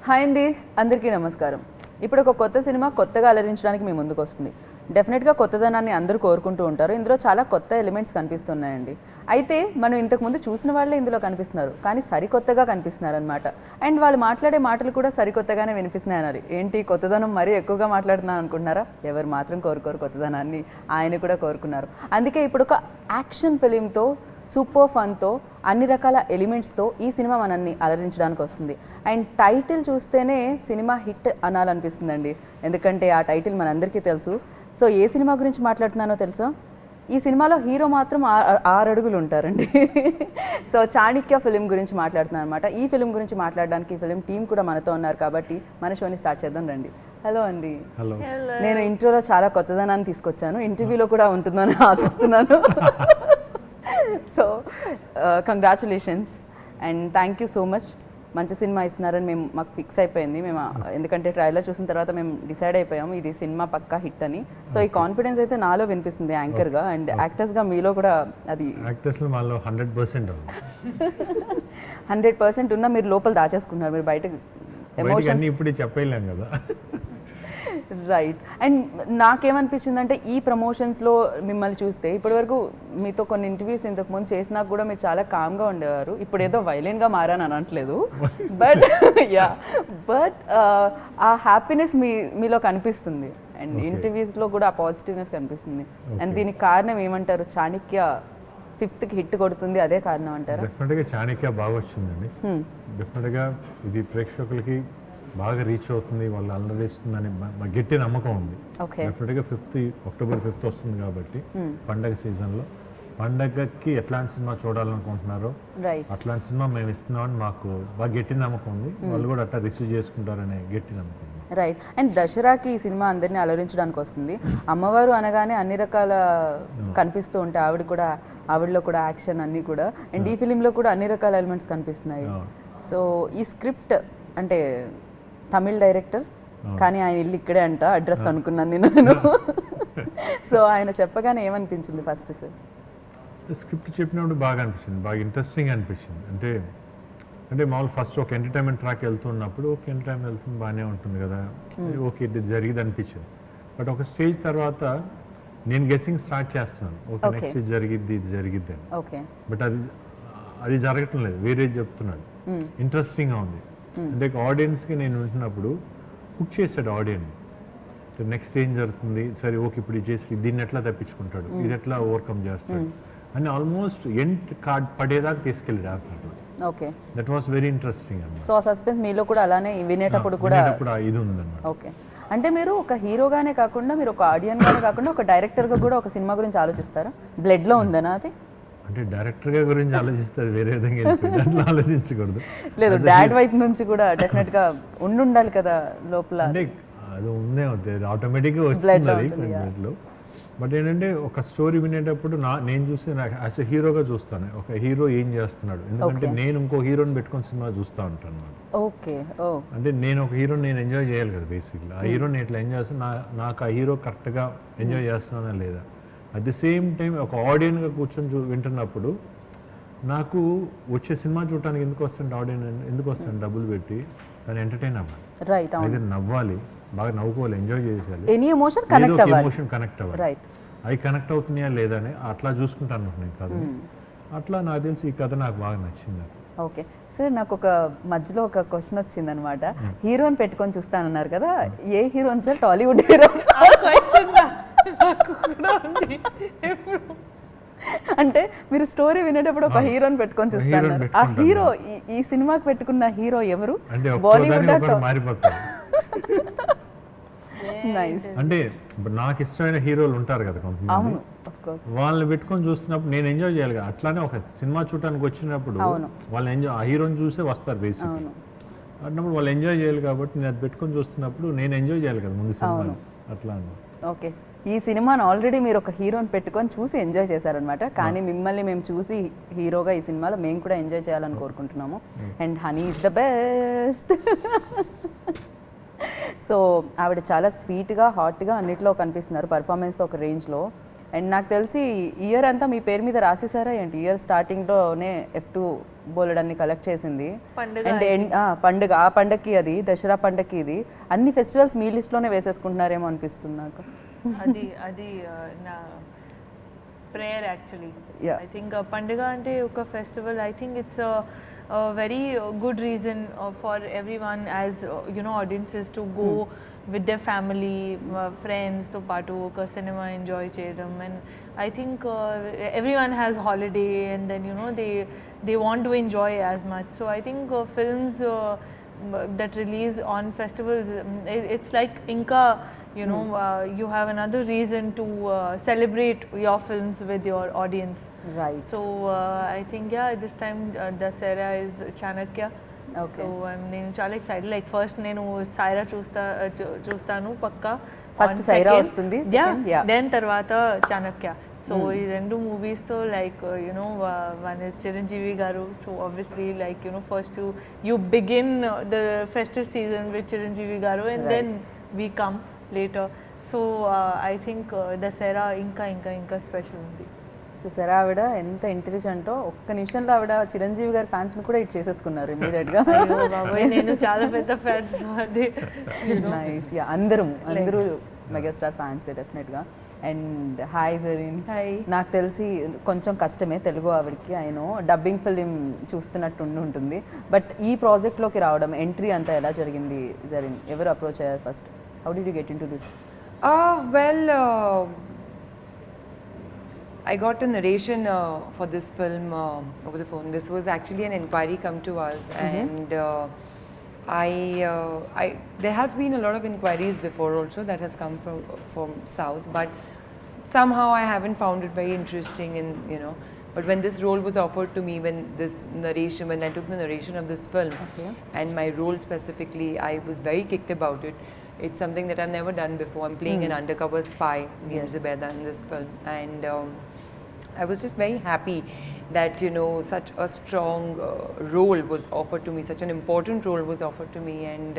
Hi అండి, అందరికీ నమస్కారం. ఇప్పుడు ఒక కొత్త సినిమా కొత్తగా అలరించడానికి మీ ముందుకు వస్తుంది. డెఫినెట్గా కొత్తదనాన్ని అందరూ కోరుకుంటూ ఉంటారు. ఇందులో చాలా కొత్త ఎలిమెంట్స్ కనిపిస్తున్నాయండి. అయితే మనం ఇంతకుముందు చూసిన వాళ్ళే ఇందులో కనిపిస్తున్నారు, కానీ సరికొత్తగా కనిపిస్తున్నారు అనమాట. అండ్ వాళ్ళు మాట్లాడే మాటలు కూడా సరికొత్తగానే వినిపిస్తున్నాయి అనాలి. ఏంటి కొత్తదనం మరీ ఎక్కువగా మాట్లాడుతున్నాను అనుకుంటున్నారా? ఎవరు మాత్రం కోరుకోరు కొత్తదనాన్ని, ఆయన కూడా కోరుకున్నారు. అందుకే ఇప్పుడు ఒక యాక్షన్ ఫిలింతో, సూపర్ ఫన్తో, అన్ని రకాల ఎలిమెంట్స్తో ఈ సినిమా మనల్ని అలరించడానికి వస్తుంది. అండ్ టైటిల్ చూస్తేనే సినిమా హిట్ అనాలనిపిస్తుందండి, ఎందుకంటే ఆ టైటిల్ మనందరికీ తెలుసు. సో ఏ సినిమా గురించి మాట్లాడుతున్నానో తెలుసా? ఈ సినిమాలో హీరో మాత్రం 6 అడుగులు ఉంటారండి. సో చాణక్య ఫిలిం గురించి మాట్లాడుతున్నాను అనమాట. ఈ ఫిలిం గురించి మాట్లాడడానికి ఈ ఫిలిం టీం కూడా మనతో ఉన్నారు, కాబట్టి మన షోని స్టార్ట్ చేద్దాం రండి. హలో అండి. హలో. నేను ఇంట్రోలో చాలా కొత్తదనాన్ని తీసుకొచ్చాను, ఇంటర్వ్యూలో కూడా ఉంటుందని ఆశిస్తున్నాను. So congratulations and thank you so much. మంచి సినిమా ఇస్తున్నారని మాకు ఫిక్స్ అయిపోయింది. మేము ఎందుకంటే ట్రైలర్ చూసిన తర్వాత మేము డిసైడ్ అయిపోయాము ఇది సినిమా పక్కా హిట్ అని. సో ఈ కాన్ఫిడెన్స్ అయితే నాలో వినిపిస్తుంది యాంకర్గా, అండ్ యాక్టర్స్గా మీలో కూడా అది 100% ఉన్నా మీరు లోపల దాచేసుకున్నారు, మీరు బయట ఎమోషన్స్ ఇప్పుడు చెప్పలేం కదా. రైట్. అండ్ నాకేమనిపించిందంటే ఈ ప్రమోషన్స్లో మిమ్మల్ని చూస్తే ఇప్పటివరకు మీతో కొన్ని ఇంటర్వ్యూస్ ఇంతకుముందు చేసినా కూడా మీరు చాలా కామ్గా ఉండేవారు. ఇప్పుడు ఏదో వైలెంట్గా మారని అనట్లేదు, బట్ ఆ హ్యాపీనెస్ మీలో కనిపిస్తుంది. అండ్ ఇంటర్వ్యూస్లో కూడా ఆ పాజిటివ్నెస్ కనిపిస్తుంది. అండ్ దీనికి కారణం ఏమంటారు? చాణక్య 5th హిట్ కొడుతుంది, అదే కారణం అంటారా? డెఫినెట్గా చాణక్య బాగా వచ్చిందండి. డెఫినెట్గా ఇది ప్రేక్షకులకి బాగా రీచ్ అవుతుంది, వాళ్ళు అలరిస్తుందని మా గట్టి నమ్మకం ఉంది. డెఫినెట్గా అక్టోబర్ 5th వస్తుంది కాబట్టి పండగ సీజన్లో పండగకి ఎట్లాంటి సినిమా చూడాలనుకుంటున్నారో అట్లాంటి సినిమా మేము ఇస్తున్నామని మాకు బాగా గట్టి నమ్మకం ఉంది. వాళ్ళు కూడా అట్లా రిసీవ్ చేసుకుంటారనే గట్టి నమ్మకం. రైట్. అండ్ దసరాకి ఈ సినిమా అందరినీ అలరించడానికి వస్తుంది. అమ్మవారు అనగానే అన్ని రకాల కనిపిస్తూ ఉంటాయి, ఆవిడలో కూడా యాక్షన్ అన్నీ కూడా. అండ్ ఈ ఫిలింలో కూడా అన్ని రకాల ఎలిమెంట్స్ కనిపిస్తున్నాయి. సో ఈ స్క్రిప్ట్ అంటే తమిళ్ డైరెక్టర్, కానీ ఆయన ఇల్లు ఇక్కడే అంట, అడ్రస్ కనుక్కున్నాను నేను. సో ఆయన చెప్పగానే ఏమనిపించింది ఫస్ట్? సార్ స్క్రిప్ట్ చెప్పినప్పుడు బాగా అనిపించింది, బాగా ఇంట్రెస్టింగ్ అనిపించింది. అంటే మామూలు ఫస్ట్ ఒక ఎంటర్టైన్మెంట్ ట్రాక్ వెళ్తున్నప్పుడు ఒక ఎంటర్టైన్మెంట్ వెళ్తుంది బాగానే ఉంటుంది కదా, ఓకే ఇది జరిగింది అనిపించింది. బట్ ఒక స్టేజ్ తర్వాత నేను గెస్సింగ్ స్టార్ట్ చేస్తున్నాను, ఓకే నెక్స్ట్ ఇది జరిగిద్ది అని. బట్ అది జరగటం లేదు, వేరే చెప్తున్నాడు. ఇంట్రెస్టింగ్గా ఉంది. అంటే ఆడియన్స్కి నేను వింటున్నప్పుడు కుక్ చేశాడు ఆడియన్స్. నెక్స్ట్ ఏం జరుగుతుంది, సరే ఓకే ఇప్పుడు ఇది చేసి దీన్ని ఎట్లా తప్పించుకుంటాడు, ఇది ఎట్లా ఓవర్కమ్ చేస్తాడు అని ఆల్మోస్ట్ ఎండ్ కార్డ్ పడేదాకా తీసుకెళ్ళాడు after. Okay, that was very interesting. So suspense మీలో కూడా అలానే వినేటప్పుడు కూడా ఇది ఉందన్నమాట. ఓకే, అంటే మీరు ఒక హీరోగానే కాకుండా మీరు ఒక ఆడియన్గానే కాకుండా ఒక డైరెక్టర్గా కూడా ఒక సినిమా గురించి ఆలోచిస్తారా? బ్లడ్లో ఉందనా అది? అంటే డైరెక్టర్గా గురించి ఆలోచిస్తే వేరే విధంగా అట్లా ఆలోచించకూడదు. లేదు, డాడ్ వైపు నుంచి కూడా డెఫినెట్గా ఉండాలి కదా లోపల. అంటే అది ఉందే అవుతుంది, ఆటోమేటిక్గా వచ్చింది. బట్ ఏంటంటే ఒక స్టోరీ వినేటప్పుడు నేను చూసి యాజ్ ఎ హీరోగా చూస్తాను, ఒక హీరో ఏం చేస్తున్నాడు. ఎందుకంటే నేను ఇంకో హీరోని పెట్టుకొని సినిమా చూస్తూ ఉంటాను. ఓకే, అంటే నేను ఒక హీరోని నేను ఎంజాయ్ చేయాలి కదా బేసిక్లీ. ఆ హీరోని ఎట్లా ఎంజాయ్ చేస్తాను, నాకు ఆ హీరో కరెక్ట్గా ఎంజాయ్ చేస్తున్నానా లేదా. అట్ ది సేమ్ టైం ఒక ఆడియన్గా కూర్చొని వింటున్నప్పుడు నాకు వచ్చే సినిమా చూడటానికి ఎందుకు వస్తాను ఆడియన్, ఎందుకు వస్తాను డబ్బులు పెట్టి, దాన్ని ఎంటర్టైన్ అవ్వాలి, అయితే నవ్వాలి, బాగా నవ్వుకోవాలి, ఎంజాయ్ చేసేయాలి, ఎమోషన్ కనెక్ట్ అవ్వాలి. అవి కనెక్ట్ అవుతున్నాయా లేదా అని అట్లా చూసుకుంటాను నేను కథ. అట్లా నాకు తెలిసి ఈ కథ నాకు బాగా నచ్చింది. ఓకే సార్, నాకు ఒక మధ్యలో ఒక క్వశ్చన్ వచ్చింది అనమాట. హీరోని పెట్టుకొని చూస్తానన్నారు కదా, ఏ హీరోని సార్? టాలీవుడ్ హీరో? అంటే మీరు స్టోరీ వినేటప్పుడు ఒక హీరోని పెట్టుకొని చూస్తారు, ఆ హీరో ఈ సినిమాకి పెట్టుకున్న హీరో ఎవరు? బాలీవుడ్? అంటే నాకు ఇష్టమైన హీరోలు ఉంటారు కదా కొంతమంది, వాళ్ళని పెట్టుకొని చూస్తున్నప్పుడు నేను ఎంజాయ్ చేయాలి కదా. అట్లానే ఒక సినిమా చూడటానికి వచ్చినప్పుడు వాళ్ళు ఎంజాయ్, ఆ హీరోని చూసే వస్తారు బేసిక్. అన్నప్పుడు వాళ్ళు ఎంజాయ్ చేయాలి కాబట్టి నేను అది పెట్టుకొని చూస్తున్నప్పుడు నేను ఎంజాయ్ చేయాలి కదా ముందు సినిమా. అట్లా. ఓకే, ఈ సినిమాను ఆల్రెడీ మీరు ఒక హీరోని పెట్టుకొని చూసి ఎంజాయ్ చేశారనమాట, కానీ మిమ్మల్ని మేము చూసి హీరోగా ఈ సినిమాలో మేము కూడా ఎంజాయ్ చేయాలని కోరుకుంటున్నాము. And honey is the best. So ఆవిడ చాలా స్వీట్గా, హాట్గా అన్నిట్లో కనిపిస్తున్నారు, పర్ఫార్మెన్స్తో ఒక రేంజ్లో. అండ్ నాకు తెలిసి ఇయర్ అంతా మీ పేరు మీద రాసేసారా ఏంటి? ఇయర్ స్టార్టింగ్లోనే F2 బోలెడన్ని కలెక్ట్ చేసింది. పండుగ అండ్ పండుగ ఆ పండగకి అది దసరా పండగకి ఇది అన్ని ఫెస్టివల్స్ మీ లిస్ట్లోనే వేసేసుకుంటున్నారేమో అనిపిస్తుంది నాకు. అది నా prayer actually. Yeah. I think పండుగ అంటే ఒక festival. I think it's a very good reason for everyone as you know audiences to go with their family, friends తో పాటు ఒక సినిమా ఎంజాయ్ చేయడం. And I think everyone has holiday and then you know they want to enjoy as much. So I think films that release on festivals, it's like inka you know you have another reason to celebrate your films with your audience. Right. So I think yeah, this time Dasara is Chanakya. Okay. So నేను చాలా excited. Like first నేను సైరా చూస్తాను పక్కా. First Saira వస్తుంది, second, yeah. Then తర్వాత Chanakya. So ఈ రెండు మూవీస్తో like you know one is Chiranjeevi garu. So obviously like you know first you begin the festive season with Chiranjeevi garu and then we come later. So I think Dasara ఇంకా ఇంకా ఇంకా స్పెషల్ ఉంది. చూసారా ఆవిడ ఎంత ఇంటెలిజెంటో, ఒక్క నిమిషంలో ఆవిడ చిరంజీవి గారి ఫ్యాన్స్ని కూడా ఇట్ చేసేసుకున్నారు ఇమీడియట్గా. నేను చాలా పెద్ద ఫ్యాన్స్ అది. నైస్. యా, అందరూ మెగాస్టార్ ఫ్యాన్సే డెఫినెట్గా. And hi Zareen. హాయ్. నాకు తెలిసి కొంచెం కష్టమే తెలుగు ఆవిడకి, ఆయన డబ్బింగ్ ఫిలిం చూస్తున్నట్టు ఉంటుంది. బట్ ఈ ప్రాజెక్ట్లోకి రావడం, ఎంట్రీ అంతా ఎలా జరిగింది జరీన్? ఎవరు అప్రోచ్ అయ్యారు first? How did you get in to this? Well, I got a narration for this film over the phone. This was actually an inquiry come to us, and there has been a lot of inquiries before also that has come from South, but somehow I haven't found it very interesting, and you know. But when this role was offered to me, when I took the narration of this film, and my role specifically, I was very kicked about it. It's something that I've never done before. I'm playing an undercover spy named Zubeda in this film, and I was just very happy that you know such a strong role was offered to me, such an important role was offered to me, and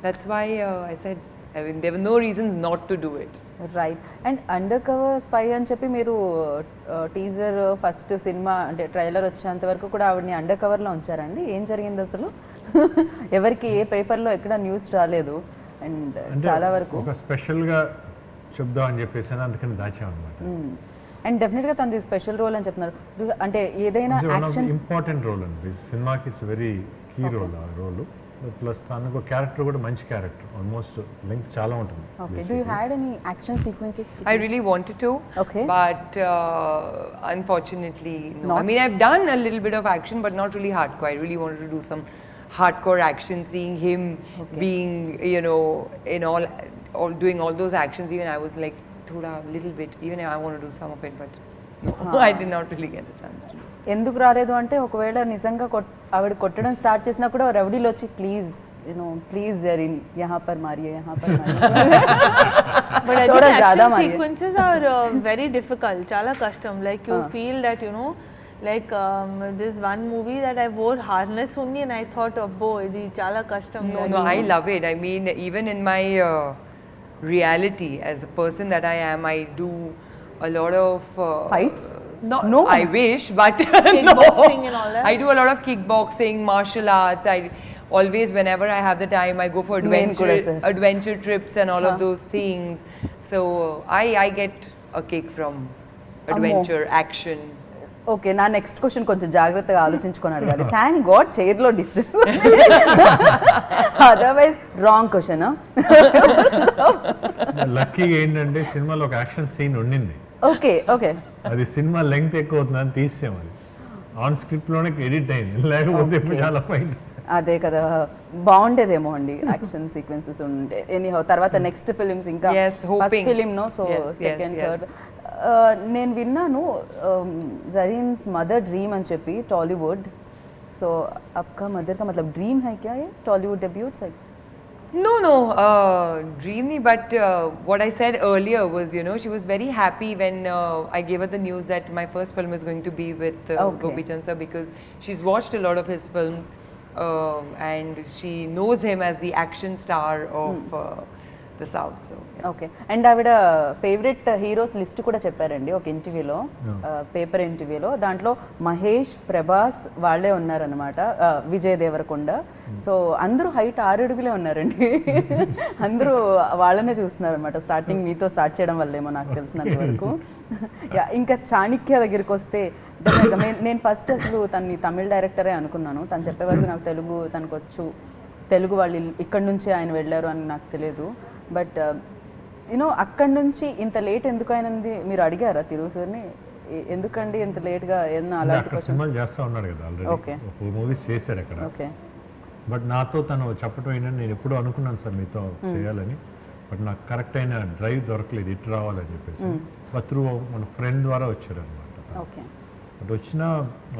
that's why I said, I mean, there were no reasons not to do it. Right. And under cover spy అని చెప్పి మీరు teaser first cinema అంటే trailer వచ్చేంత వరకు కూడా ఆవిడని under కవర్లో ఉంచారండి. ఏం జరిగింది అసలు? ఎవరికి ఏ పేపర్లో ఎక్కడ న్యూస్ రాలేదు. అండ్ చాలా వరకు ఒక స్పెషల్గా చెప్దాం అని చెప్పేసి అందుకని దాచామన్నమాట. అండ్ డెఫినెట్గా తనది స్పెషల్ రోల్ అని చెప్తున్నారు. అంటే ఏదైనా యాక్షన్ ఇంపార్టెంట్ రోల్ అండి సినిమాకి. ఇట్స్ వెరీ కీ రోల్ ఆ రోల్. ప్లస్ తనకు క్యారెక్టర్ కూడా మంచి క్యారెక్టర్, ఆల్మోస్ట్ లెంగ్త్ చాలా ఉంటుంది. Okay. Do you had any action sequences? I really wanted to, Okay. but unfortunately no. I mean, I've done a little bit of action, but not really hardcore. I really wanted to do some hardcore action, seeing him being, you know, in all doing all those actions. Even I was like, thoda little bit. Even I want to do some of it, but no, I did not really get the chance to do. ఎందుకు రాలేదు అంటే, ఒకవేళ నిజంగా ఆవిడ కొట్టడం start చేసినా కూడా రౌడీలు వచ్చి ప్లీజ్ జరీన్ యహా పర్ మారియే, యహా పర్ మారియే. But I think action sequences are very difficult. Chala custom. Like you feel that you know, like this one movie that I wore harness only, and I thought, oh boy, idi chala custom. No, I love it. I mean, even in my reality as a person that I am, I do a lot of Fights? No, I wish, but no. Kickboxing and all that? I do a lot of kickboxing, martial arts. I always, whenever I have the time, I go for adventure trips and all of those things. So I get a kick from adventure, action. Okay. నా next question కొంచెం జాగ్రత్తగా ఆలోచించుకొని అడగాలి. Thank God చైర్లో disturb, otherwise wrong question. లక్కీగా ఏంటంటే సినిమాలో ఒక యాక్షన్ సీన్ ఉండింది. ఓకే. అది సినిమా లెంగ్త్ ఎక్కువ అవుతుందని తీసాం. అది ఆన్ స్క్రిప్ట్ లోనే ఎడిట్ అయింది, లేకపోతే చాలా ఫైన్. అదే కదా, బాగుండేదేమో అండి యాక్షన్ సీక్వెన్సెస్ ఉంటే. ఎనీహౌ తర్వాత నెక్స్ట్ ఫిలిమ్స్ ఇంకా first film no, so second third. నేను విన్నాను జరీన్స్ మదర్ డ్రీమ్ అని చెప్పి టాలీవుడ్. సో आपका मदर का मतलब ड्रीम है क्या ये टॉलीवुड डेब्यूट है? No, dream nahi, but what I said earlier was, you know, she was very happy when I gave her the news that my first film is going to be with Gopi Chand sir, because she's watched a lot of his films and she knows him as the action star of the South. So yeah. Okay. And ఆవిడ favourite heroes list కూడా చెప్పారండి ఒక ఇంటర్వ్యూలో, paper ఇంటర్వ్యూలో. దాంట్లో మహేష్, ప్రభాస్ వాళ్ళే ఉన్నారనమాట, Vijay Devarakonda. So అందరూ హైట్ 6 అడుగులే ఉన్నారండి. అందరూ వాళ్ళనే చూస్తున్నారు అనమాట. స్టార్టింగ్ మీతో స్టార్ట్ చేయడం వల్లేమో నాకు తెలిసినంత వరకు. ఇంకా చాణిక్య దగ్గరికి వస్తే నేను ఫస్ట్ అసలు తన్ని తమిళ డైరెక్టరే అనుకున్నాను. తను చెప్పే వరకు నాకు తెలుగు తనకు వచ్చు, తెలుగు వాళ్ళు ఇక్కడి నుంచి ఆయన వెళ్ళారు అని నాకు తెలియదు. బట్ యూనో అక్కడి నుంచి ఇంత లేట్ ఎందుకు అయినది మీరు అడిగారా తిరుగు సార్ని? ఎందుకండి ఇంత లేట్గా ఏమన్నా అలాంటి సినిమాలు చేస్తూ ఉన్నాడు కదా ఆల్రెడీ, ఓకే. 4 మూవీస్ చేశాడు అక్కడ. ఓకే. బట్ నాతో తను చెప్పడం ఏంటంటే నేను ఎప్పుడూ అనుకున్నాను సార్ మీతో చేయాలని, బట్ నాకు కరెక్ట్ అయిన డ్రైవ్ దొరకలేదు ఇటు రావాలని చెప్పేసి. బట్ త్రూ మన ఫ్రెండ్ ద్వారా వచ్చాడు అనమాట. ఓకే. బట్ వచ్చిన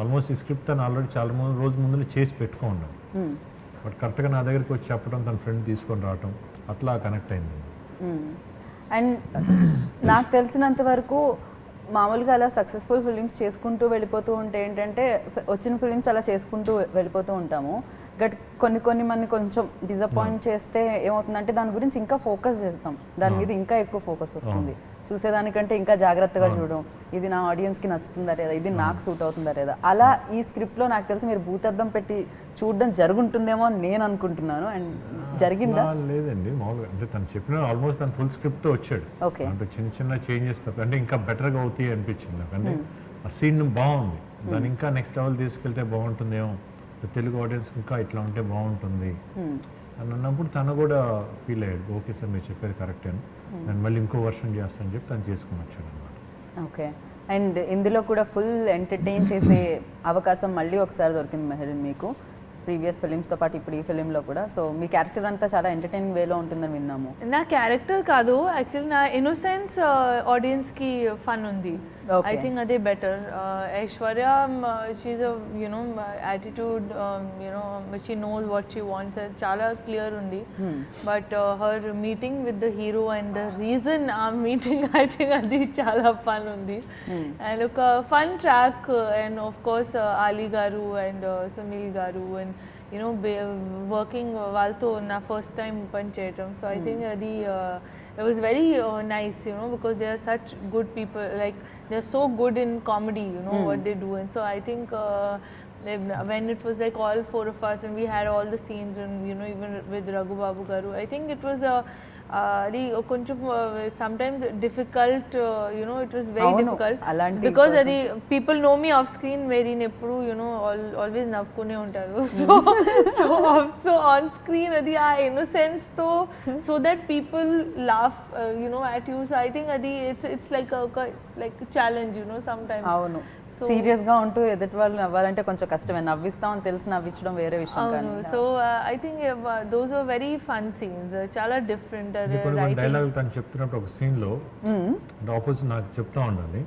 ఆల్మోస్ట్ ఈ స్క్రిప్ట్ తను ఆల్రెడీ చాలా రోజు ముందు చేసి పెట్టుకున్నాడు. బట్ కరెక్ట్గా నా దగ్గరికి వచ్చి చెప్పడం, తన ఫ్రెండ్ తీసుకొని రావటం, అట్లా కనెక్ట్ అయింది. అండ్ నాకు తెలిసినంత వరకు మామూలుగా అలా సక్సెస్ఫుల్ ఫిలిమ్స్ చేసుకుంటూ వెళ్ళిపోతూ ఉంటే ఏంటంటే వచ్చిన ఫిలిమ్స్ అలా చేసుకుంటూ వెళ్ళిపోతూ ఉంటాము. బట్ కొన్ని మనని కొంచెం డిసప్పాయింట్ చేస్తే ఏమవుతుందంటే దాని గురించి ఇంకా ఫోకస్ చేస్తాం, దాని మీద ఇంకా ఎక్కువ ఫోకస్ వస్తుంది. చూసేదానికంటే ఇంకా జాగ్రత్తగా చూడడం, ఇది నా ఆడియన్స్కి నచ్చుతుందా లేదా, ఇది నాకు సూట్ అవుతుందా లేదా. అలా ఈ స్క్రిప్ట్లో నాకు తెలిసి మీరు భూతద్దం పెట్టి చూడడం జరుగుంటుందేమో అని నేను అనుకుంటున్నాను. అండ్ జరిగిందా? లేదండి, మామూలుగా అంటే తను చెప్పిన ఆల్మోస్ట్ తను ఫుల్ స్క్రిప్ట్తో వచ్చాడు. ఓకే. అంటే చిన్న చేంజెస్ తప్ప అంటే ఇంకా బెటర్గా అవుతాయి అనిపించింది నాకు. అంటే ఆ సీన్ బాగుంది, దాన్ని ఇంకా నెక్స్ట్ లెవెల్ తీసుకెళ్తే బాగుంటుందేమో, తెలుగు ఆడియన్స్ ఇంకా ఇట్లా ఉంటే బాగుంటుంది అని అన్నప్పుడు తను కూడా ఫీల్ అయ్యాడు. ఓకే సార్ మీరు చెప్పేది కరెక్ట్ అని, నేను మళ్ళీ ఇంకో వర్షన్ చేస్తాను చెప్పి తను చేసుకుని వచ్చాడు అనమాట. ఓకే. అండ్ ఇందులో కూడా ఫుల్ ఎంటర్టైన్ చేసే అవకాశం మళ్ళీ ఒకసారి దొరికింది మెహరీన్ మీకు, ప్రీవియస్ ఫిలిమ్స్తో పాటు ఇప్పుడు ఈ ఫిలింలో కూడా. సో మీ క్యారెక్టర్ అంతా చాలా ఎంటర్టైనింగ్ వేలో ఉంటుందని విన్నాము. నా క్యారెక్టర్ కాదు, యాక్చువల్లీ నా ఇన్నోసెన్స్ ఆడియన్స్కి ఫన్ ఉంది. ఐ థింక్ అదే better. Aishwarya she you know attitude, you know she knows what she wants, చాలా క్లియర్ ఉంది. But her meeting with the hero and the reason ఆ మీటింగ్, ఐ థింక్ అది చాలా ఫన్ ఉంది. అండ్ ఒక fun track. And of course Ali గారు and Sunil గారు and you know working వాళ్ళతో నా ఫస్ట్ టైం పని చేయటం. సో ఐ థింక్ అది it was very nice, you know, because they are such good people, like they are so good in comedy, you know, what they do. And so I think when it was like all 4 of us and we had all the scenes, and you know, even with Raghu Babu garu, I think it was అది కొంచెం sometimes difficult, you know, it was very difficult because అది people know me off screen very ఎప్పుడు, you know, always నవ్వుకునే ఉంటారు. So on screen అది ఆ innocence తో, so that people laugh, you know, at you. So I think అది it's like a challenge, you know, sometimes. అవును. Serious గా ఉంటూ ఎదుటి వాళ్ళు నవ్వాలంటే కొంచెం కష్టమే, నవ్విస్తామని తెలిసి నవ్వించడం వేరే విషయం. కానీ so I think those are very fun scenes, చాలా డిఫరెంట్. డైలాగ్ తను చెప్తున్నప్పుడు ఒక సీన్ లో ఆపోజిట్ నాకు చెప్తా ఉండాలి,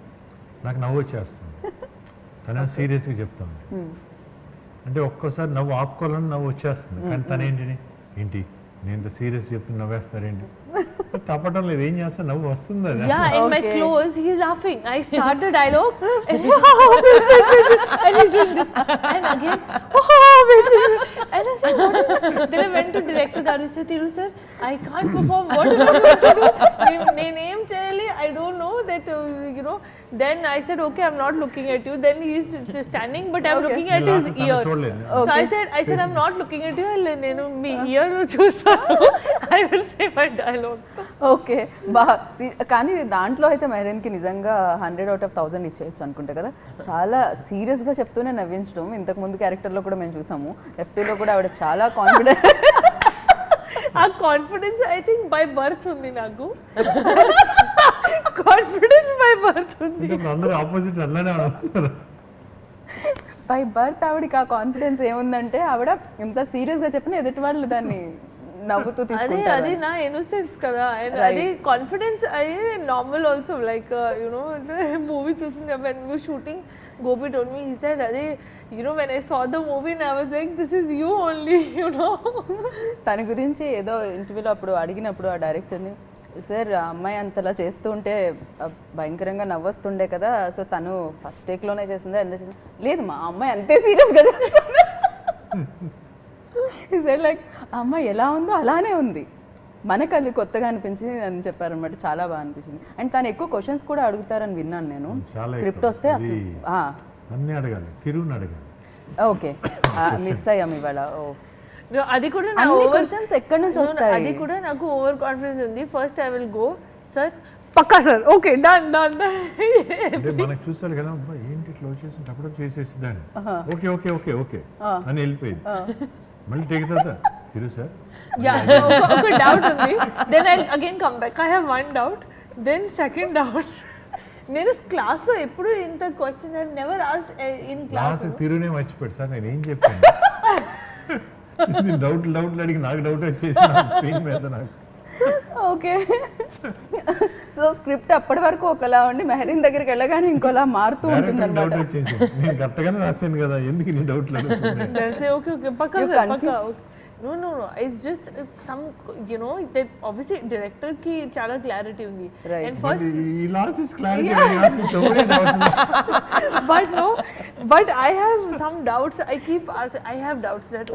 నాకు నవ్వు వచ్చేస్తుంది, తన సీరియస్ గా చెప్తాను. అంటే ఒక్కోసారి నవ్వు ఆపుకోవాలని నవ్వు వచ్చేస్తుంది, కానీ తనేంటి ఏంటి నేను ఇంత సీరియస్ చెప్తున్నా నవ్వేస్తారేంటి, తప్పటం లేదు, ఏం చేస్తా నవ్వు వస్తుంది. అది yeah, in my clothes he is laughing. I start the dialogue and he's doing this and again and I said what is it? Then I went to director garu, said Thiru sir, I can't perform, what do I do? Name cheyali, I don't know that, you know. Then I said okay, I'm not looking at you. Then he's standing but I'm looking at his ear. So I said I'm not looking at you, nenu me ear చూస్తాను, I will say my dialogue. Okay. కానీ దాంట్లో అయితే మెహరీన్కి నిజంగా 100 out of 1000 ఇచ్చేయచ్చు అనుకుంటా కదా. చాలా సీరియస్గా చెప్తూనే నవ్వించడం ఇంతకు ముందు క్యారెక్టర్లో కూడా మేము చూసాము. FTలో కూడా ఆవిడ చాలా కాన్ఫిడెంట్. ఆ confidence I think by birth ఉంది నాకు. కాన్ఫిడెన్స్ బై బర్త్ ఉంది. అందరూ ఆపోజిట్ అట్లానే అనుకుంటారు. బై బర్త్ ఆవిడకి ఆ కాన్ఫిడెన్స్ ఏముందంటే ఆవిడ ఎంత సీరియస్గా చెప్పినా ఎదుటి వాళ్ళు దాన్ని నవ్వుతూ తీసుకుంటారు. అది నా ఇన్నోసెన్స్ కదా. అది కాన్ఫిడెన్స్ అది normal also, like you know movie చూసింది when we were shooting, Gopi told me, he said అదే you know when I saw the movie and I was like this is you only, you know. తన గురించి ఏదో ఇంటర్వ్యూలో అప్పుడు అడిగినప్పుడు ఆ డైరెక్టర్ని, సార్ ఆ అమ్మాయి అంతలా చేస్తూ ఉంటే భయంకరంగా నవ్వొస్తుండే కదా, సో తను ఫస్ట్ టేక్లోనే చేసిందా ఎంత చేసింది, లేదు మా అమ్మాయి అంతే సీరియస్గా సార్ లైక్ ఆ అమ్మాయి ఎలా ఉందో అలానే ఉంది, మనకు అది కొత్తగా అనిపించింది అని చెప్పారనమాట, చాలా బాగా అనిపించింది. అండ్ తను ఎక్కువ క్వశ్చన్స్ కూడా అడుగుతారని విన్నాను నేను. చాలా స్క్రిప్ట్ వస్తే అసలు అన్నీ అడగాలి, తిరుగుని అడగాలి. ఓకే మిస్ అయ్యాం ఇవాళ. No, అది కూడా నా అన్ని over క్వశ్చన్స్ ఎక్కడి నుంచి వస్తాయి? అది కూడా నాకు ఓవర్ కాన్ఫిడెన్స్ ఉంది. First I will go sir పక్కా సార్ ఓకే డన్ డన్ అంటే మనకు చూసారు కదా, అబ్బా ఏంటి ఇట్లా వచ్చేసి అప్పుడు చేసేసిద్దాన్ని, ఓకే ఓకే ఓకే ఓకే అని వెళ్ళిపోయింది. మళ్ళీ టేక్ తర్వాత తిరుగు సార్ యా ఒక డౌట్ ఉంది. Then I again come back. I have one doubt. Then second doubt, నేను క్లాస్ లో ఎప్పుడు ఇంత question I never asked in class. తిరుగునే మర్చిపోయాడు సార్, నేను ఏం చెప్పాను డౌట్లు అడిగి నాకు డౌట్ వచ్చేసి స్క్రీన్ మీద నాకు. ఓకే సో స్క్రిప్ట్ అప్పటి వరకు ఒకలా ఉండి మెహరీన్ దగ్గరికి వెళ్ళగానే ఇంకోలా మారుతూ ఉంటుంది డౌట్ అనమాట. వచ్చేసి నేను కరెక్ట్గానే రాశాను కదా, ఎందుకు నీ డౌట్లు అడుగుతున్నాయి? They'll say okay okay పక్కా You సార్ confused? పక్కా. No it's just some you know that obviously director ki chala clarity undi Right. and first ఈ last is clarity so many doubts. but no but I have some doubts. I have doubts that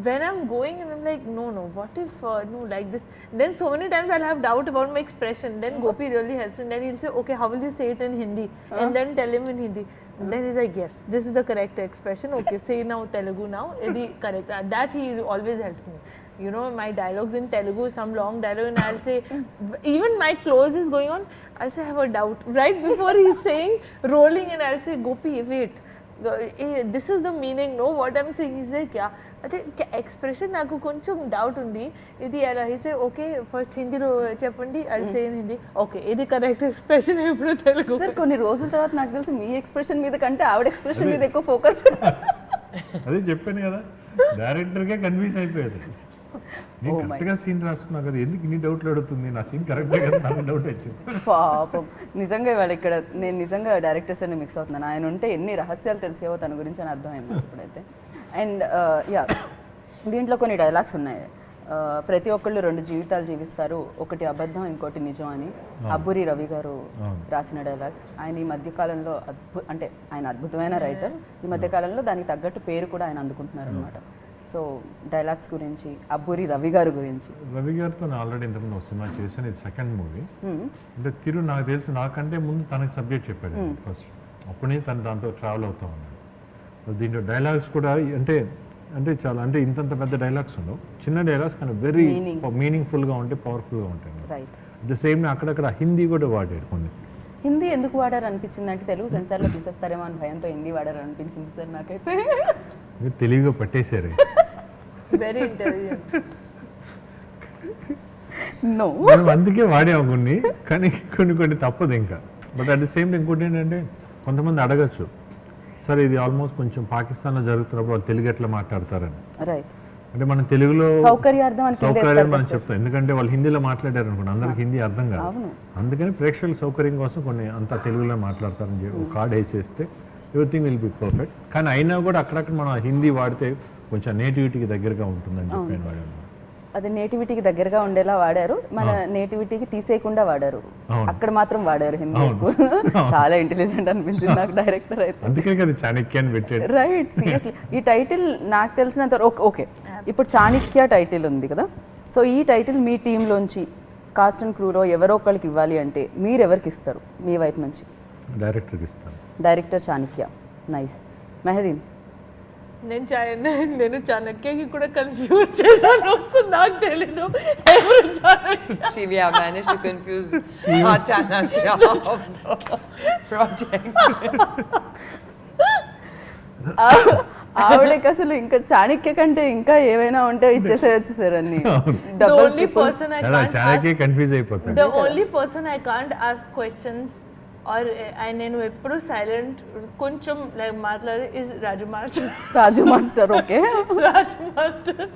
when I'm going and I'm like no what if no like this, then so many times I'll have doubt about my expression. Then Gopi really helps and then he'll say okay how will you say it in Hindi and then tell him in Hindi. Then he's like yes this is the correct expression, okay say now Telugu now edi correct. That he always helps me. You know my dialogues in Telugu, some long dialogue and I'll say even my close is going on, I'll say I have a doubt right before he's saying rolling and I'll say Gopi wait this is the meaning no what I'm saying. He's like yeah అదే expression నాకు కొంచెం doubt ఉంది ఇది ఎలా అయితే okay first హిందీలో చెప్పండి అది సేమ్ హిందీ ఓకే ఇది కరెక్ట్ ఎక్స్ప్రెషన్ ఇప్పుడు తెలుగు. సార్ కొన్ని రోజుల తర్వాత నాకు తెలిసి మీ ఎక్స్ప్రెషన్ మీద కంటే ఆవిడ ఎక్స్ప్రెషన్ మీద ఎక్కువ ఫోకస్. అదే చెప్పాను కదా, డైరెక్టర్కే కన్ఫ్యూజ్ అయిపోయేది. నేను కరెక్ట్గా సీన్ రాసుకున్నా కదా, ఎందుకు ఇన్ని డౌట్లు అడుగుతుంది, నా సీన్ కరెక్టే కదా, నాకు డౌట్ వచ్చింది. పాపం నిజంగా ఇవాళ ఇక్కడ నేను నిజంగా డైరెక్టర్స్ అని మిస్ అవుతున్నాను. ఆయన ఉంటే ఎన్ని రహస్యాలు తెలిసేవో తన గురించి అని అర్థమైంది ఇప్పుడైతే. అండ్ యా దీంట్లో కొన్ని డైలాగ్స్ ఉన్నాయి. ప్రతి ఒక్కళ్ళు 2 జీవితాలు జీవిస్తారు, ఒకటి అబద్ధం ఇంకోటి నిజం అని అబ్బూరి రవి గారు రాసిన డైలాగ్స్. ఆయన ఈ మధ్యకాలంలో అంటే ఆయన అద్భుతమైన రైటర్, ఈ మధ్యకాలంలో దానికి తగ్గట్టు పేరు కూడా ఆయన అందుకుంటున్నారు అనమాట. సో డైలాగ్స్ గురించి అబ్బూరి రవి గారి గురించి. రవి గారితో ఆల్రెడీ ఇంతకుముందు ఒక సినిమా చేశాను, ఇది సెకండ్ మూవీ. అంటే తిరు నాకు తెలిసి నాకంటే ముందు తనకి సబ్జెక్ట్ చెప్పాడు ఫస్ట్, అప్పుడే తను దాంతో ట్రావెల్ అవుతా ఉన్నాడు. దీంట్లో డైలాగ్స్ కూడా అంటే అంటే చాలా అంటే ఇంతంత పెద్ద డైలాగ్స్ ఉండవు, చిన్న డైలాగ్స్ కానీ వెరీ మీనింగ్ఫుల్గా ఉంటాయి, పవర్ఫుల్గా ఉంటాయి. రైట్. అట్ ద సేమ్ అక్కడక్కడ హిందీ కూడా వాడారు కొన్ని. హిందీ ఎందుకు వాడారు అనిపించింది అంటే తెలుగు సెన్సార్లో తీసేస్తారేమో అని భయంతో హిందీ వాడారు అనిపించింది సార్ నాకైతే. మీరు తెలివిగా పట్టేశారు. Very intelligent. నో మనం అందుకే వాడాము కొన్ని, కానీ కొన్ని తప్పదు ఇంకా. But at the same time ఇంకోటి ఏంటంటే కొంతమంది అడగచ్చు, సరే ఇది ఆల్మోస్ట్ కొంచెం పాకిస్తాన్లో జరుగుతున్నప్పుడు వాళ్ళు తెలుగు ఎట్లా మాట్లాడతారని. రైట్. అంటే మనం తెలుగులో సౌకర్యార్థం సౌకర్యం మనం చెప్తాం, ఎందుకంటే వాళ్ళు హిందీలో మాట్లాడారు అనుకోండి, అందరికి హిందీ అర్థం కాదు. అందుకని ప్రేక్షకుల సౌకర్యం కోసం కొన్ని అంతా తెలుగులో మాట్లాడతారని చెప్పి కార్డ్ వేసేస్తే ఎవ్రీథింగ్ విల్ బి పర్ఫెక్ట్. కానీ అయినా కూడా అక్కడక్కడ మనం హిందీ వాడితే కొంచెం నేటివిటీకి దగ్గరగా ఉంటుందని చెప్పాను వాడాను. అది నేటివిటీకి దగ్గరగా ఉండేలా వాడారు, మన నేటివిటీకి తీసేయకుండా వాడారు. అక్కడ మాత్రం వాడారు హిందీ. చాలా ఇంటెలిజెంట్ అనిపించింది నాకు డైరెక్టర్ అయితే. అందుకే కదా చాణక్య అని పెట్టాడు. రైట్. సీరియస్లీ ఈ టైటిల్ నాకు తెలిసినంత ఓకే ఇప్పుడు చాణక్య టైటిల్ ఉంది కదా, సో ఈ టైటిల్ మీ టీంలోంచి కాస్ట్ అండ్ క్రూలో ఎవరో ఒకరికి ఇవ్వాలి అంటే మీరు ఎవరికి ఇస్తారు మీ వైపు నుంచి? డైరెక్టర్కి ఇస్తాను. డైరెక్టర్ చాణక్య. నైస్. మెహరీన్? నేను చాణక్యకి కూడా కన్ఫ్యూజ్ చేశాను, నాకు తెలీదు ఎవరు Chanakya. Shrivya managed to confuse Chanakya of the project. ఆవిడకి అసలు ఇంకా చాణక్య కంటే ఇంకా ఏమైనా ఉంటే ఇచ్చేసేయచ్చు సార్ అన్ని. The only person I can't Chanakya ask, confuse అయిపోతాడు. the only person I can't ask questions or నేను ఎప్పుడు సైలెంట్ కొంచెం లైక్ మాట్లాడే is Raju master. Raju master. Okay. Raju master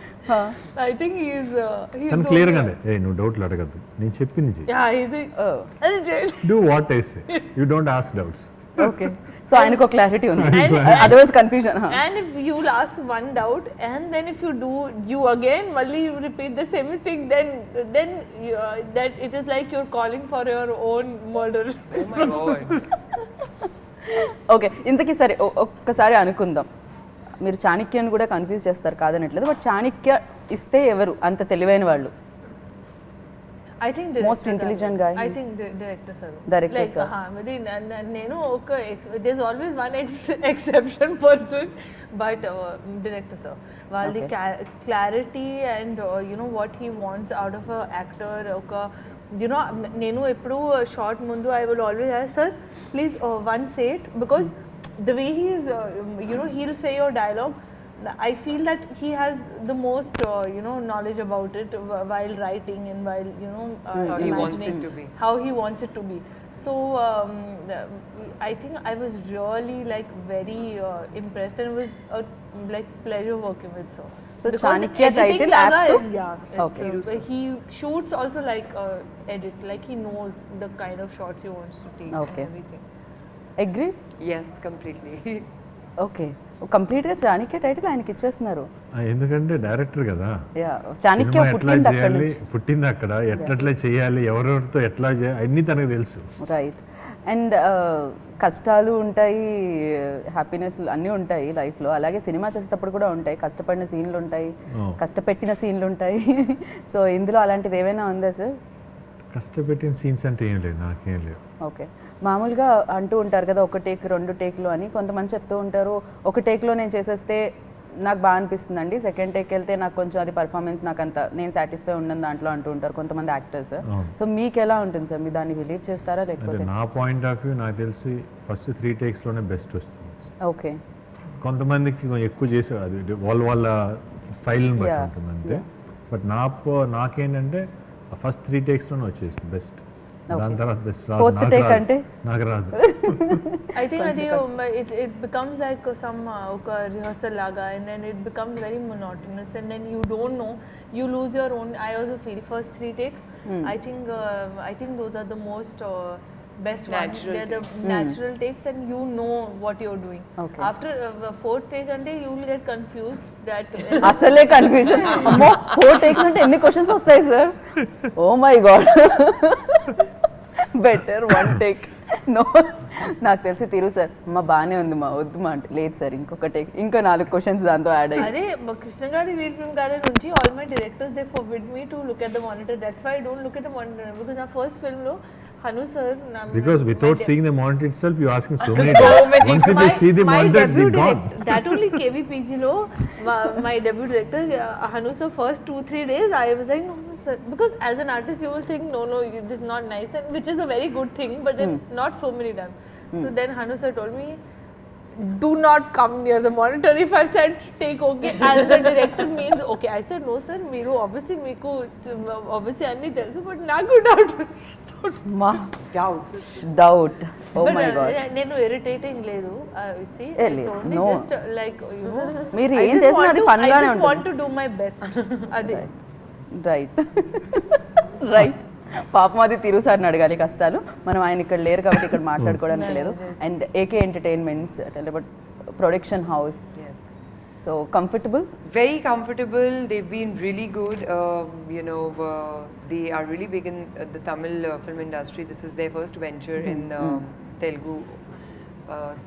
I think he's తను క్లియర్ గానే నువ్వు డౌట్లు అడగద్దు, నేను చెప్పింది చెయ్యి. యా ఇది అది చేయండి. Do what I say, you don't ask doubts. Okay. So ఆయనకు ఒక క్లారిటీ ఉంది, otherwise confusion. And if you will ask one doubt and then if you do you again mali you repeat the same mistake, then that it is like you're calling for your own murder. Oh my god. Okay. ఇంతకీ సరే ఒక్కసారి అనుకుందాం, మీరు చాణక్యను కూడా confuse చేస్తారు కాదనట్లేదు, but Chanakya ఇస్తే ఎవరు అంత తెలివైన వాళ్ళు? I think director Most intelligent guy. I think director sir. Director like, sir. నేను ఒక there's always one exception person, but director sir. వాళ్ళది clarity and you know what he wants out of a actor. ఒక you know నేను ఎప్పుడు short ముందు I will always ask sir please one say it, because the way he is you know he'll say your dialogue. I feel that he has the most you know knowledge about it while writing and while you know How he wants imagining it to be. how he wants it to be. So I think I was really like very impressed, and it was a like pleasure working with sir. So Because Chanakya editing title laga, apt to? yeah, it's, Okay. he shoots also like edit, like he knows the kind of shots he wants to take Okay. and everything. Agree Yes, completely. Okay కంప్లీట్గా Chanakya title ఆయనకి ఇచ్చేస్తున్నారు. ఎందుకంటే director కదా, yeah Chanakya cinema ఎట్లా పుట్టింది అక్కడ చేయాలి, నుంచి. పుట్టింది అక్కడ, ఎట్లా చేయాలి, ఎవరెవరితో ఎట్లా చేయాలి అన్నీ తనకు తెలుసు. రైట్. అండ్ కష్టాలు ఉంటాయి, హ్యాపీనెస్ అన్నీ ఉంటాయి లైఫ్లో. అలాగే సినిమా చేసేటప్పుడు కూడా ఉంటాయి, కష్టపడిన సీన్లు ఉంటాయి, కష్టపెట్టిన సీన్లు ఉంటాయి. సో ఇందులో అలాంటిది ఏమైనా ఉందా సార్? కష్టపెట్టిన సీన్స్ అంటే ఏం లేదు, నాకేం లేదు. ఓకే. మామూలుగా అంటూ ఉంటారు కదా ఒక టేక్ 2 టేక్లు అని, కొంతమంది చెప్తూ ఉంటారు ఒక టేక్లో నేను చేసేస్తే నాకు బాగా అనిపిస్తుందండి, సెకండ్ టేక్ వెళ్తే నాకు కొంచెం అది పర్ఫార్మెన్స్ నాకు అంత నేను సాటిస్ఫై ఉండను దాంట్లో అంటూ ఉంటారు కొంతమంది యాక్టర్స్. సో మీకు ఎలా ఉంటుంది సార్, మీరు దాన్ని బిలీవ్ చేస్తారా అంటే లేకపోతే? నా పాయింట్ ఆఫ్ వ్యూ నాకు తెలిసి ఫస్ట్ 3 టేక్స్లోనే బెస్ట్ వస్తుంది. ఓకే. కొంతమందికి కొంచెం ఎక్కువ చేసే అది వాళ్ళ స్టైల్ని బట్టి Yeah. ఉంటుంది అంతే. బట్ నాకేంటంటే ఫస్ట్ 3 టేక్స్లోనే వచ్చేసింది బెస్ట్. దాని తర్వాత బెస్ట్ రాదు, Fourth take అంటే? నాకు రాదు. I think it becomes like some rehearsal laga, and then it becomes very monotonous, and then you don't know, you lose your own. I also feel first 3 takes. I think those are the most best ones. Natural They're the natural takes, and you know what you're doing. Okay. After 4th take, and you will get confused that. అసలే confusion. అమ్మో 4 takes అంటే ఎన్ని questions వస్తాయి sir? Oh my god. Better 1 take. No, నాకు తెలిసి తిరు sir మా బాగానే ఉంది మా వద్దు మా అంటే లేదు సార్ ఇంకొక టేక్, ఇంకో 4 క్వశ్చన్స్ దాంతో యాడ్ అయ్యి. అరే కృష్ణ గారి వీర్ ఫిల్మ్ గారి నుంచి all my directors they forbid me to look at the monitor. That's why I don't look at the monitor, because నా ఫస్ట్ ఫిల్మ్ లో Hanu sir Because without seeing the monitor itself, you're asking so many times. Once if you see the monitor, it's gone. that only KVPG లో my debut director Hanu sir first 2-3 days I was like no sir, because as an artist you will think no this is not nice, and which is a very good thing, but then not so many times. So then Hanu sir told me do not come near the monitor. If I said take okay as the director means okay, I said no sir, మీరు obviously మీకు obviously అన్ని తెలుసు, but నాకు doubt. మా Doubt. Doubt. Oh But my god. నేను irritating లేదు. See, Eh, it's only no. just like you know. మీరు I ఏం just చేసినా want అది to- ఫన్గానే I just ఉంటుంది. want to do my best. అదే. రైట్. రైట్. పాపం అది తిరు సార్ని అడగాలి కష్టాలు. మనం ఆయన ఇక్కడ లేరు కాబట్టి ఇక్కడ మాట్లాడుకోవడానికి లేదు. And AK entertainments production house, Yes. So comfortable? Very comfortable. They've been really good. You know, they are really big in the Tamil film industry. This is their first venture in Telugu.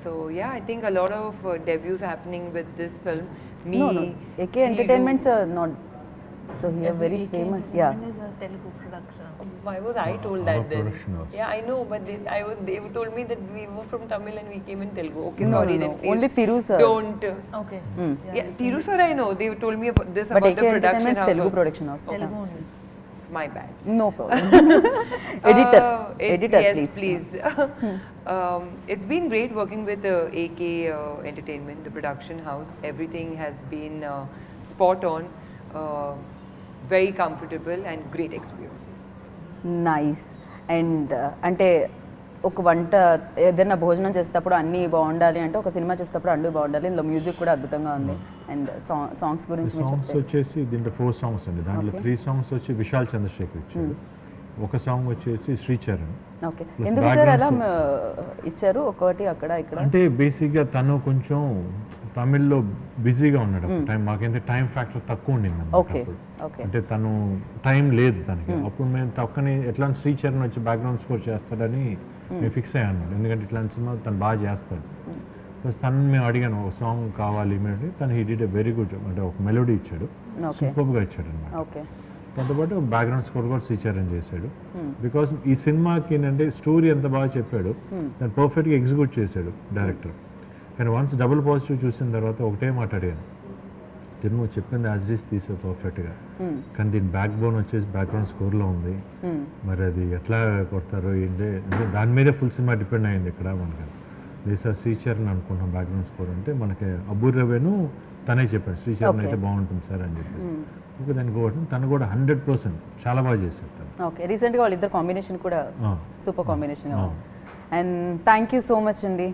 So yeah, I think a lot of debuts happening with this film. Me, No. AK entertainments not so here very famous. Yeah. Is a Telugu production. Why was I told Our that then? production house. Yeah, I know, but they told me that we were from Tamil and we came in Telugu. Okay, sorry. No. Then please Only Thiru sir. Don't. Okay. Yeah, Thiru sir, I know. They told me about this but about AK the production entertainments house. Telugu also. Production house. Telugu only. It's my bad. No problem. Editor editor Yes, please. It's been great working with AK Entertainment, the production house. Everything has been spot on, very comfortable and great experience. Nice. And అంటే ఒక వంట ఏదైనా భోజనం చేసేటప్పుడు అన్నీ బాగుండాలి అంటే ఒక సినిమా చేసేటప్పుడు అన్నీ బాగుండాలి. ఇందులో మ్యూజిక్ కూడా అద్భుతంగా ఉంది. అండ్ సాంగ్స్ గురించి మీరు సాంగ్స్ చెప్తే వచ్చేసి దీంట్లో 4 సాంగ్స్ అండి. దాంట్లో Okay. 3 సాంగ్స్ వచ్చి విశాల్ చంద్రశేఖర్ ఇచ్చారు, ఒక సాంగ్ వచ్చేసి శ్రీచరణ్. ఓకే. Plus ఎందుకు సార్ background అలా ఇచ్చారు ఒకటి అక్కడ ఇక్కడ? అంటే బేసిక్గా తను కొంచెం తమిళ్లో బిజీగా ఉన్నాడు అప్పుడు టైం, మాకైతే టైం ఫ్యాక్టర్ తక్కువ ఉండింది ఓకే. అప్పుడు. ఓకే. అంటే తను టైం లేదు తనకి. అప్పుడు మేము తక్కువని ఎట్లాంటి శ్రీచరణ్ వచ్చి బ్యాక్గ్రౌండ్ స్కోర్ చేస్తాడని మేము ఫిక్స్ అయ్యాను, ఎందుకంటే ఇట్లాంటి సినిమా తను బాగా చేస్తాడు. ప్లస్ తను మేము అడిగాను ఒక సాంగ్ కావాలి ఇమీడియట్లీ, తను he did a very good, అంటే ఒక మెలోడీ ఇచ్చాడు, Okay. సూపర్గా ఇచ్చాడు అనమాట. ఓకే. దాంతోపాటు బ్యాక్గ్రౌండ్ స్కోర్ కూడా శ్రీచరణ్ చేశాడు. బికాస్ ఈ సినిమాకి ఏంటంటే స్టోరీ ఎంత బాగా చెప్పాడు, దాన్ని పర్ఫెక్ట్గా ఎగ్జిక్యూట్ చేశాడు డైరెక్టర్. కానీ వన్స్ డబుల్ పాజిటివ్ చూసిన తర్వాత ఒకటే మాట అడిగాను, నువ్వు చెప్పింది యాజ్ ఇట్ ఈస్ తీసావు పర్ఫెక్ట్గా, కానీ దీని బ్యాక్ బోన్ వచ్చేసి బ్యాక్గ్రౌండ్ స్కోర్లో ఉంది, మరి అది ఎట్లా కొడతారో ఏంటి అంటే దాని మీదే ఫుల్ సినిమా డిపెండ్ అయింది ఇక్కడ మనకి. లేదు శ్రీచరణ్ అనుకుంటున్నాం బ్యాక్గ్రౌండ్ స్కోర్ అంటే, మనకి అబ్బూర్ రవేను తనే చెప్పాడు శ్రీచరణ్ అయితే బాగుంటుంది సార్ అని చెప్పి. ఓకే దానికి ఒకటి తను కూడా 100% చాలా బాగా చేశాడు తను. ఓకే, రీసెంట్గా వాళ్ళిద్దరు కాంబినేషన్ కూడా super combination. And thank you so much అండి.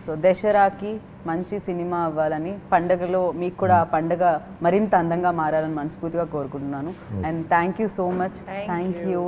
సో దసరాకి మంచి సినిమా అవ్వాలని, పండగలో మీకు కూడా ఆ పండగ మరింత అందంగా మారాలని మనస్ఫూర్తిగా కోరుకుంటున్నాను. And thank you so much. Thank you.